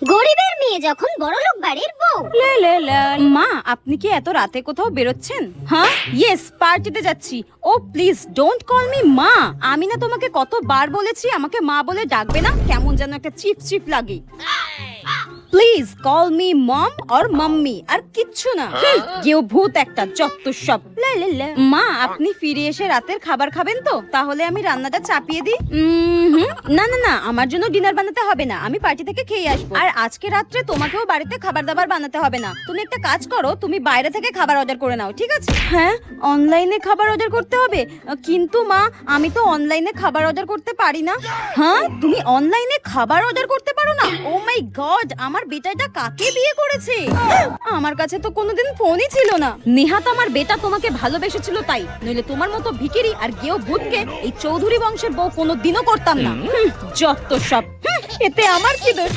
গরিবের মেয়ে যখন বড়লোক বাড়ির বউ। মা, আপনি কি এত রাতে কোথাও বেরোচ্ছেন? হ্যাঁ, ইয়েস, পার্টিতে যাচ্ছি। ও প্লিজ ডোন্ট কল মি মা। আমি না তোমাকে কতবার বলেছি আমাকে মা বলে ডাকবে না, কেমন যেন একটা চিপ চিপ লাগে। Please call me mom or mummy, আর কিচ্ছু না। কেউ ভূত একটা, যত সব। মা, আপনি ফিরে এসে রাতের খাবার খাবেন তো? তাহলে আমি রান্নাটা চাপিয়ে দিই। না না না, আমার জন্য ডিনার বানাতে হবে না, আমি পার্টি থেকে খেয়ে আসবো। আর আজকে রাত্রে তোমাকেও বাড়িতে খাবার দাবার বানাতে হবে না। তুমি একটা কাজ করো, তুমি বাইরে থেকে খাবার অর্ডার করে নাও, ঠিক আছে? হ্যাঁ, অনলাইনে খাবার অর্ডার করতে হবে? কিন্তু মা, আমি তো অনলাইনে খাবার অর্ডার করতে পারি না। হ্যাঁ, তুমি অনলাইনে খাবার অর্ডার করতে পারো না? ও মাই গড, আমার বেটাটা কাকে বিয়ে করেছে? আমার কাছে তো কোনোদিন ফোনই ছিল না। নেহাত আমার বেটা তোমাকে ভালোবেসেছিল তাই, নইলে তোমার মতো ভিখিরি আর গেও ভূতকে এই চৌধুরী বংশের বউ কোনোদিনও করতাম না। যত সব। এতে আমার কি দোষ?